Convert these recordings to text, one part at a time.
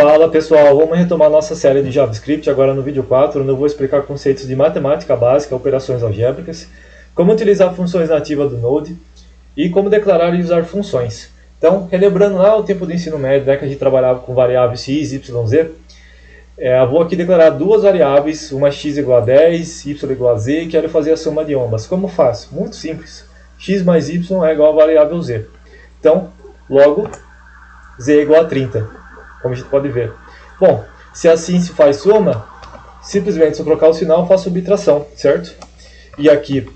Fala pessoal, vamos retomar nossa série de JavaScript agora no vídeo 4, onde eu vou explicar conceitos de matemática básica, operações algébricas, como utilizar funções nativas do Node e como declarar e usar funções. Então, relembrando lá o tempo do ensino médio, né, que a gente trabalhava com variáveis x, y, z, eu vou aqui declarar duas variáveis, uma x igual a 10, y igual a z, e quero fazer a soma de ambas. Como faço? Muito simples. X mais y é igual a variável z. Então, logo, z é igual a 30, como a gente pode ver. Bom, se assim se faz soma, simplesmente se eu trocar o sinal, eu faço subtração, certo? E aqui,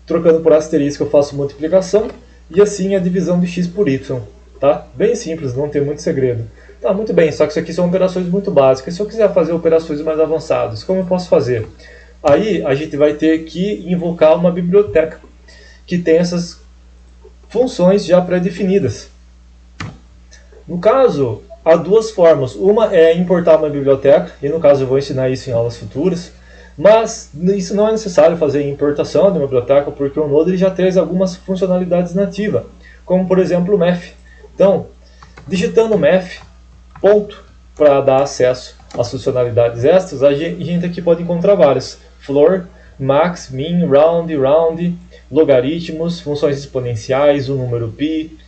trocando por asterisco, eu faço multiplicação, e assim a divisão de x por y. Tá? Bem simples, não tem muito segredo. Tá, muito bem, só que isso aqui são operações muito básicas. Se eu quiser fazer operações mais avançadas, como eu posso fazer? Aí a gente vai ter que invocar uma biblioteca que tem essas funções já pré-definidas. No caso, há duas formas. Uma é importar uma biblioteca, e no caso eu vou ensinar isso em aulas futuras. Mas isso não é necessário fazer a importação de uma biblioteca, porque o Node já traz algumas funcionalidades nativas, como por exemplo o math. Então, digitando math, ponto, para dar acesso às funcionalidades extras, a gente aqui pode encontrar várias. Floor, max, min, round, logaritmos, funções exponenciais, o número pi,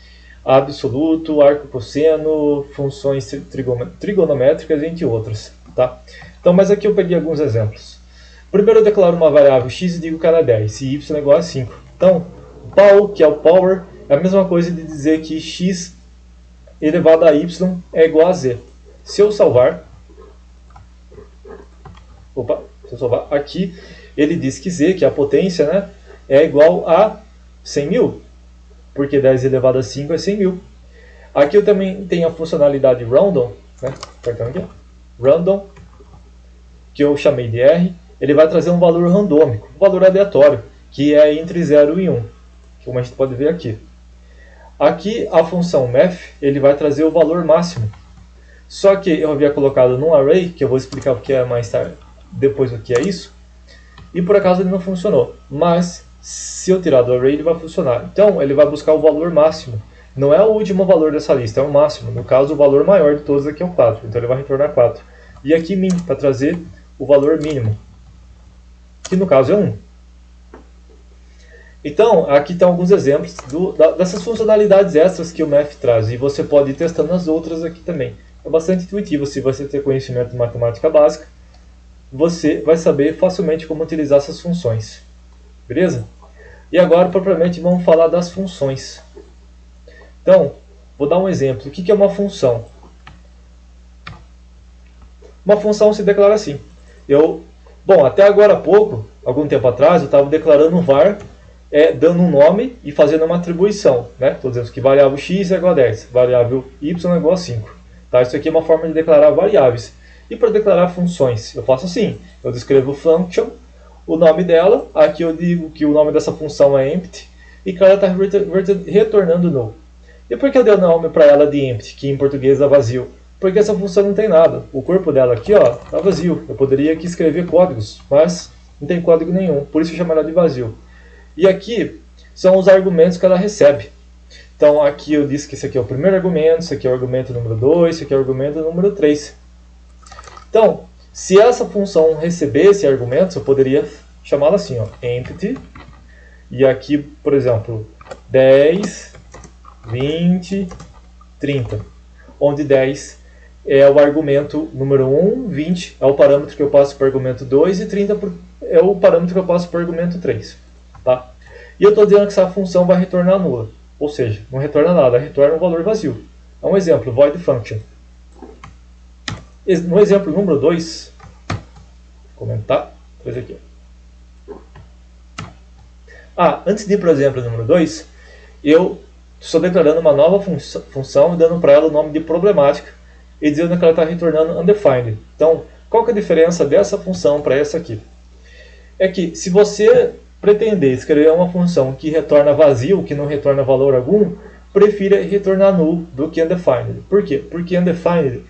absoluto, arco cosseno, funções trigonométricas, entre outras. Tá? Então, mas aqui eu peguei alguns exemplos. Primeiro eu declaro uma variável x e digo que ela é 10, e y é igual a 5. Então, pow, que é o power, é a mesma coisa de dizer que x elevado a y é igual a z. Se eu salvar, aqui, ele diz que z, que é a potência, né, é igual a 100 mil, porque 10 elevado a 5 é 100 mil. Aqui eu também tenho a funcionalidade random, né, random, que eu chamei de R, ele vai trazer um valor randômico, um valor aleatório, que é entre 0 e 1, como a gente pode ver aqui. Aqui a função math, ele vai trazer o valor máximo. Só que eu havia colocado num array, que eu vou explicar o que é mais tarde, depois o que é isso, e por acaso ele não funcionou. Mas se eu tirar do array, ele vai funcionar. Então ele vai buscar o valor máximo. Não é o último valor dessa lista, é o máximo. No caso, o valor maior de todos aqui é o 4. Então ele vai retornar 4. E aqui min, para trazer o valor mínimo, que no caso é 1. Então, aqui estão alguns exemplos dessas funcionalidades extras que o math traz. E você pode ir testando as outras aqui também. É bastante intuitivo. Se você ter conhecimento de matemática básica, você vai saber facilmente como utilizar essas funções. Beleza? E agora, propriamente, vamos falar das funções. Então, vou dar um exemplo. O que é uma função? Uma função se declara assim. Bom, até agora há pouco, algum tempo atrás, eu estava declarando um var, dando um nome e fazendo uma atribuição. Né? Estou dizendo que variável x é igual a 10, variável y é igual a 5. Tá? Isso aqui é uma forma de declarar variáveis. E para declarar funções, eu faço assim. Eu descrevo function, o nome dela, aqui eu digo que o nome dessa função é empty, e que ela está retornando null. E por que eu dei o nome para ela de empty, que em português é vazio? Porque essa função não tem nada. O corpo dela aqui está vazio. Eu poderia aqui escrever códigos, mas não tem código nenhum. Por isso eu chamo ela de vazio. E aqui são os argumentos que ela recebe. Então aqui eu disse que esse aqui é o primeiro argumento, esse aqui é o argumento número 2, esse aqui é o argumento número 3. Então, se essa função recebesse argumentos, eu poderia chamá-la assim, empty. E aqui, por exemplo, 10, 20, 30. Onde 10 é o argumento número 1, 20 é o parâmetro que eu passo para o argumento 2 e 30 é o parâmetro que eu passo para o argumento 3. Tá? E eu estou dizendo que essa função vai retornar nula. Ou seja, não retorna nada, retorna um valor vazio. É um exemplo, void function. No exemplo número 2, vou comentar, fazer aqui. Antes de ir para o exemplo número 2, eu estou declarando uma nova função e dando para ela o nome de problemática e dizendo que ela está retornando undefined. Então, qual que é a diferença dessa função para essa aqui? É que se você pretender escrever uma função que retorna vazio, que não retorna valor algum, prefira retornar null do que undefined. Por quê? Porque undefined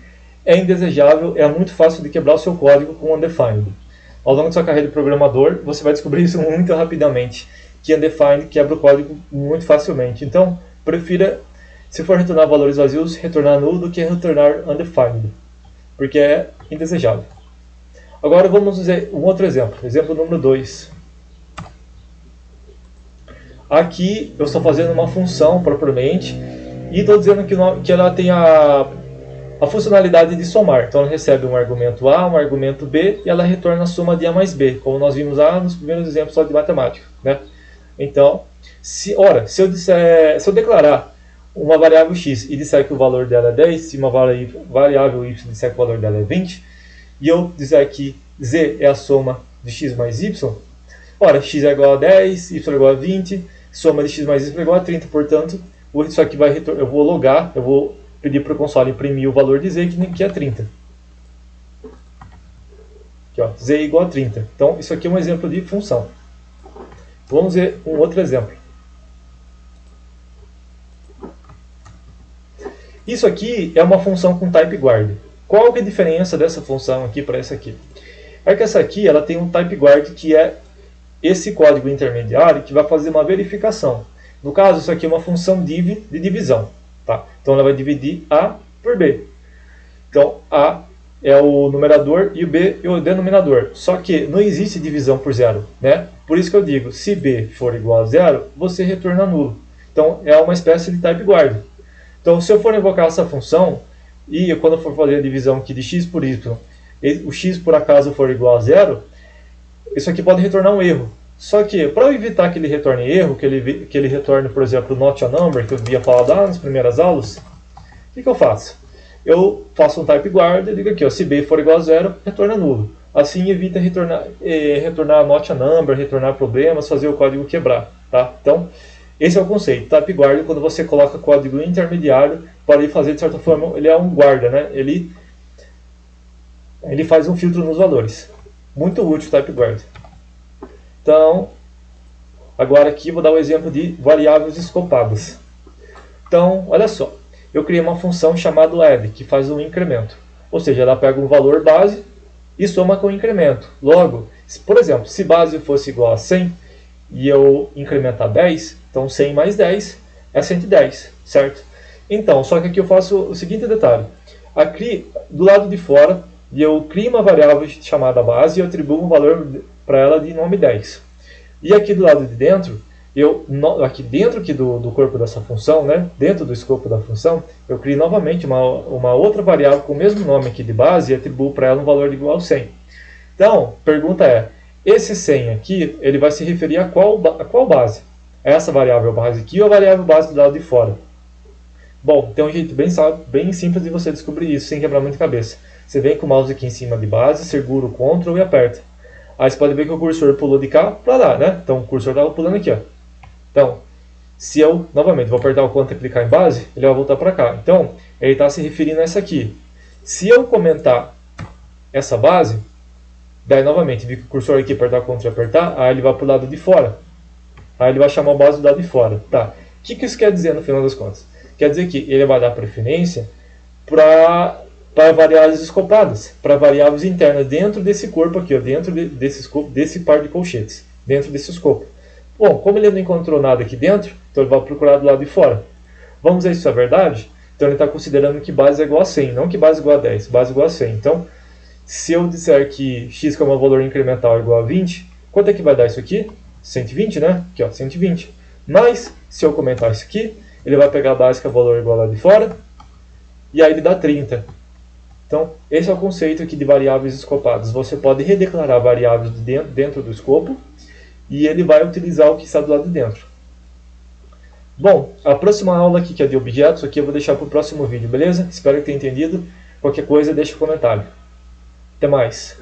é indesejável, é muito fácil de quebrar o seu código com undefined. Ao longo da sua carreira de programador, você vai descobrir isso muito rapidamente, que undefined quebra o código muito facilmente. Então, prefira Se for retornar valores vazios, retornar null do que retornar undefined, porque é indesejável. Agora vamos ver um outro exemplo, exemplo número 2. Aqui eu estou fazendo uma função propriamente e estou dizendo que ela tem a funcionalidade de somar. Então ela recebe um argumento A, um argumento B e ela retorna a soma de A mais B, como nós vimos lá nos primeiros exemplos só de matemática, né? Então, se eu declarar uma variável x e disser que o valor dela é 10, se uma variável y disser que o valor dela é 20, e eu disser que z é a soma de x mais y, ora, x é igual a 10, y é igual a 20, soma de x mais y é igual a 30, portanto, isso aqui vai retornar, eu vou logar, eu vou pedir para o console imprimir o valor de z, que é 30. Aqui, ó, z é igual a 30. Então, isso aqui é um exemplo de função. Vamos ver um outro exemplo. Isso aqui é uma função com type guard. Qual que é a diferença dessa função aqui para essa aqui? É que essa aqui ela tem um type guard que é esse código intermediário que vai fazer uma verificação. No caso, isso aqui é uma função div de divisão. Tá? Então ela vai dividir A por B. Então A é o numerador e o B é o denominador. Só que não existe divisão por zero, né? Por isso que eu digo, se B for igual a zero, você retorna nulo. Então é uma espécie de type guard. Então se eu for invocar essa função, e quando eu for fazer a divisão aqui de x por y, o x por acaso for igual a zero, isso aqui pode retornar um erro. Só que, para evitar que ele retorne erro, que ele retorne, por exemplo, not a number, que eu havia falado lá nas primeiras aulas, o que eu faço? Eu faço um type guard e digo aqui, ó, se b for igual a zero, retorna nulo. Assim evita retornar not a number, retornar problemas, fazer o código quebrar. Tá? Então, esse é o conceito. Type guard, quando você coloca código intermediário para ele fazer, de certa forma, ele é um guarda, né? Ele faz um filtro nos valores. Muito útil o type guard. Então, agora aqui vou dar o exemplo de variáveis escopadas. Então, olha só. Eu criei uma função chamada add, que faz um incremento. Ou seja, ela pega um valor base e soma com o incremento. Logo, por exemplo, se base fosse igual a 100 e eu incrementar 10, então 100 mais 10 é 110, certo? Então, só que aqui eu faço o seguinte detalhe. Aqui, do lado de fora, eu crio uma variável chamada base e eu atribuo um valor para ela de nome 10. E aqui do lado de dentro, aqui dentro do corpo dessa função, né, dentro do escopo da função, eu crio novamente uma outra variável com o mesmo nome aqui de base e atribuo para ela um valor igual a 100. Então, pergunta é, esse 100 aqui, ele vai se referir a qual base? Essa variável base aqui ou a variável base do lado de fora? Bom, tem um jeito bem simples de você descobrir isso, sem quebrar muita cabeça. Você vem com o mouse aqui em cima de base, segura o Ctrl e aperta. Aí você pode ver que o cursor pulou de cá para lá, né? Então o cursor estava pulando aqui, ó. Então, se eu, novamente, vou apertar o Ctrl e clicar em base, ele vai voltar para cá. Então, ele está se referindo a essa aqui. Se eu comentar essa base, daí novamente, vi que o cursor aqui apertar o Ctrl e apertar, aí ele vai para o lado de fora. Aí ele vai chamar a base do lado de fora. Tá. O que isso quer dizer no final das contas? Quer dizer que ele vai dar preferência para variáveis escopadas, para variáveis internas dentro desse corpo aqui, ó, dentro desse par de colchetes, dentro desse escopo. Bom, como ele não encontrou nada aqui dentro, então ele vai procurar do lado de fora. Vamos ver se isso é verdade? Então ele está considerando que base é igual a 100, não que base é igual a 10, base é igual a 100. Então, se eu disser que x, que é um valor incremental, é igual a 20, quanto é que vai dar isso aqui? 120, né? Aqui, ó, 120. Mas, se eu comentar isso aqui, ele vai pegar a base, que é o valor igual lá de fora, e aí ele dá 30. Então, esse é o conceito aqui de variáveis escopadas. Você pode redeclarar variáveis dentro do escopo, e ele vai utilizar o que está do lado de dentro. Bom, a próxima aula aqui, que é de objetos, aqui eu vou deixar para o próximo vídeo, beleza? Espero que tenha entendido. Qualquer coisa, deixa um comentário. Até mais!